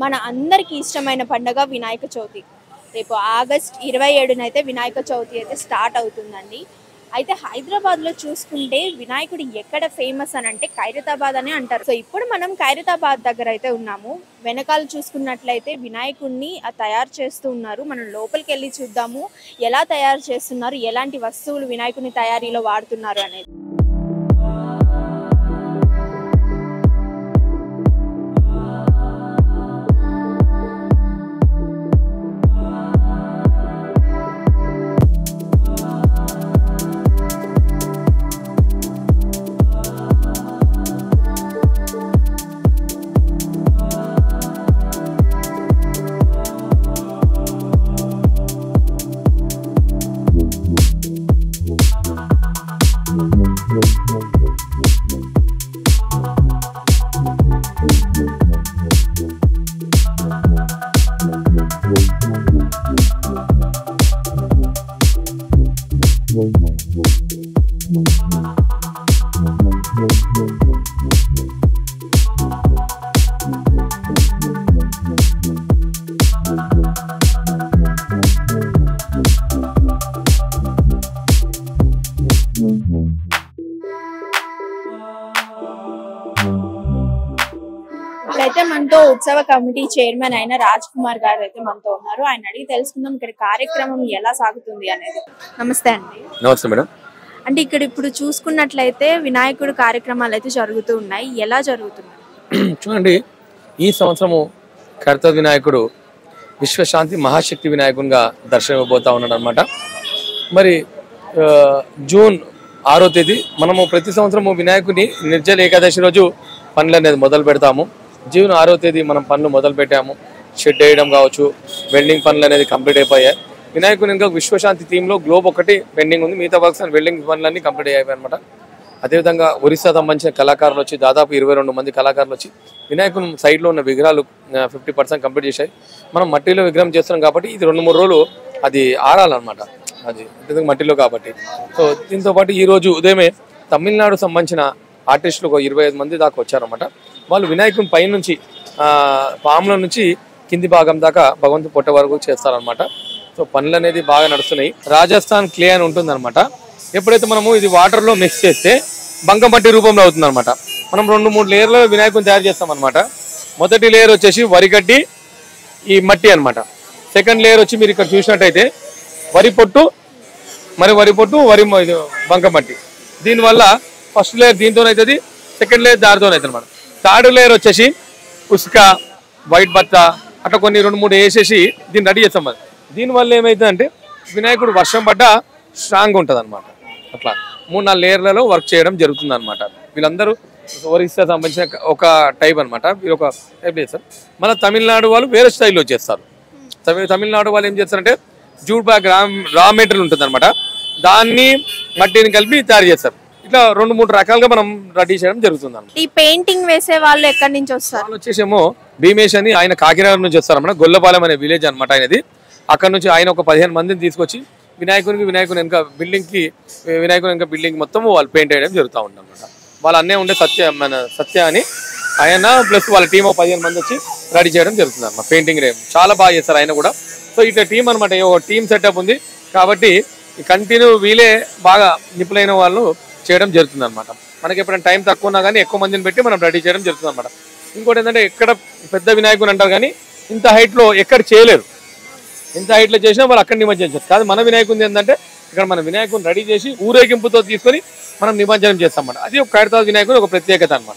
మన అందరికీ ఇష్టమైన పండుగ వినాయక చవితి. రేపు ఆగస్ట్ 27న అయితే వినాయక చవితి అయితే స్టార్ట్ అవుతుందండి. అయితే హైదరాబాద్లో చూసుకుంటే వినాయకుడు ఎక్కడ ఫేమస్ అని అంటే ఖైరతాబాద్ అని అంటారు. సో ఇప్పుడు మనం ఖైరతాబాద్ దగ్గర అయితే ఉన్నాము. వెనకాల చూసుకున్నట్లయితే వినాయకుడిని తయారు చేస్తూ ఉన్నారు. మనం లోపలికి వెళ్ళి చూద్దాము ఎలా తయారు చేస్తున్నారు, ఎలాంటి వస్తువులు వినాయకుని తయారీలో వాడుతున్నారు అనేది. అయితే మనతో ఉత్సవ కమిటీ చైర్మన్ అయిన రాజ్ కుమార్ గారు అయితే మనతో ఉన్నారు. ఆయన అడిగి తెలుసుకుందాం ఇక్కడ కార్యక్రమం ఎలా సాగుతుంది అనేది. నమస్తే అండి. నమస్తే మేడం. అంటే ఇక్కడ ఇప్పుడు చూసుకున్నట్లయితే వినాయకుడు కార్యక్రమాలు అయితే జరుగుతూ ఉన్నాయి. ఎలా జరుగుతున్నాయి చూడండి, ఈ సంవత్సరము కర్త వినాయకుడు విశ్వశాంతి మహాశక్తి వినాయకునిగా దర్శనమివ్వబోతా ఉన్నాడు అనమాట. మరి జూన్ 6వ తేదీ మనము ప్రతి సంవత్సరము వినాయకుని నిర్జల ఏకాదశి రోజు పనులు అనేది మొదలు పెడతాము. జూన్ 6వ తేదీ మనం పనులు మొదలు పెట్టాము. షెడ్ వేయడం కావచ్చు, వెల్డింగ్ పనులు అనేది కంప్లీట్ అయిపోయాయి. వినాయకుని ఇంకా విశ్వశాంతి థీమ్లో గ్లోబ్ ఒకటి పెండింగ్ ఉంది. మిగతా వర్క్స్ అండ్ వెల్డింగ్ పనులన్నీ కంప్లీట్ అయిపోయాయి అనమాట. అదేవిధంగా ఒరిస్సా సంబంధించిన కళాకారులు వచ్చి దాదాపు 22 మంది కళాకారులు వచ్చి వినాయకుని సైడ్లో ఉన్న విగ్రహాలు 50% కంప్లీట్ చేశాయి. మనం మట్టిలో విగ్రహం చేస్తున్నాం కాబట్టి ఇది 2-3 రోజులు అది ఆరాలన్నమాట. అది మట్టిలో కాబట్టి. సో దీంతో పాటు ఈరోజు ఉదయమే తమిళనాడు సంబంధించిన ఆర్టిస్టులు ఒక 25 మంది దాకా వచ్చారన్నమాట. వాళ్ళు వినాయకుని పై నుంచి పాముల నుంచి కింది భాగం దాకా భగవంతు పొట్ట వరకు చేస్తారనమాట. సో పనులు అనేది బాగా నడుస్తున్నాయి. రాజస్థాన్ క్లే అని ఉంటుంది అనమాట. ఎప్పుడైతే మనము ఇది వాటర్లో మిక్స్ చేస్తే బంకమట్టి రూపంలో అవుతుంది అనమాట. మనం 2-3 లేయర్లో వినాయకుని తయారు చేస్తాం అనమాట. మొదటి లేయర్ వచ్చేసి వరిగడ్డి, ఈ మట్టి అనమాట. సెకండ్ లేయర్ వచ్చి మీరు ఇక్కడ చూసినట్టయితే వరి పొట్టు, వరి బంకమట్టి. దీనివల్ల ఫస్ట్ లేయర్ దీంతో అవుతుంది, సెకండ్ లేయర్ దారితో అవుతుంది అనమాట. థర్డ్ లేయర్ వచ్చేసి ఉసుక, వైట్ బత్త అట్లా కొన్ని 2-3 వేసేసి దీన్ని రెడీ చేస్తాం. దీనివల్ల ఏమవుతుందంటే వినాయకుడు వర్షం పడ్డ స్ట్రాంగ్ ఉంటుంది అనమాట. అట్లా 3-4 లేయర్లలో వర్క్ చేయడం జరుగుతుంది అనమాట. వీళ్ళందరూ ఒరిస్సా సంబంధించిన ఒక టైప్ అనమాట. వీళ్ళు ఒక టైప్ చేస్తారు. మన తమిళనాడు వాళ్ళు వేరే స్టైల్లో చేస్తారు. తమిళనాడు వాళ్ళు ఏం చేస్తారంటే జూట్ బ్యాగ్ రా మెటీరియల్ ఉంటుంది అనమాట. దాన్ని మట్టిని కలిపి తయారు చేస్తారు. ఇట్లా 2-3 రకాలుగా మనం రెడీ చేయడం జరుగుతుంది అన్నమాట. ఈ పెయింటింగ్ వేసే వాళ్ళు ఎక్కడి నుంచి వస్తారు? వాళ్ళు వచ్చేసేమో భీమేష్ అని ఆయన కాకినాడ నుంచి వస్తారు అన్నమాట. గొల్లపాలెం అనే విలేజ్ అనమాట ఆయనది. అక్కడ నుంచి ఆయన ఒక 15 మందిని తీసుకొచ్చి వినాయకుని వెనక బిల్డింగ్ మొత్తం వాళ్ళు పెయింట్ వేయడం జరుగుతూ ఉంటుంది అనమాట. వాళ్ళ అన్నే ఉండే సత్య అని ఆయన ప్లస్ వాళ్ళ టీం 15 మంది వచ్చి రెడీ చేయడం జరుగుతుంది అన్నమాట. పెయింటింగ్ చాలా బాగా చేస్తారు ఆయన కూడా. సో ఇట్లా టీం అనమాట, ఒక టీం సెటప్ ఉంది కాబట్టి కంటిన్యూ వీలే బాగా నిపుణులైన వాళ్ళు చేయడం జరుగుతుంది అనమాట. మనకి ఎప్పుడైనా టైం తక్కువ ఉన్నా కానీ ఎక్కువ మందిని పెట్టి మనం రెడీ చేయడం జరుగుతుంది అనమాట. ఇంకోటి ఏంటంటే ఎక్కడ పెద్ద వినాయకుని అంటారు కానీ ఇంత హైట్లో ఎక్కడ చేయలేరు. ఇంత హైట్లో చేసినా వాళ్ళు అక్కడ నిమజ్జనం చేస్తారు. కాదు మన వినాయకుని ఏంటంటే ఇక్కడ మన వినాయకుని రెడీ చేసి ఊరేగింపుతో తీసుకొని మనం నిమజ్జనం చేస్తాం అన్నమాట. అది ఒక ఖైరతాబాద్ వినాయకుని ఒక ప్రత్యేకత అనమాట.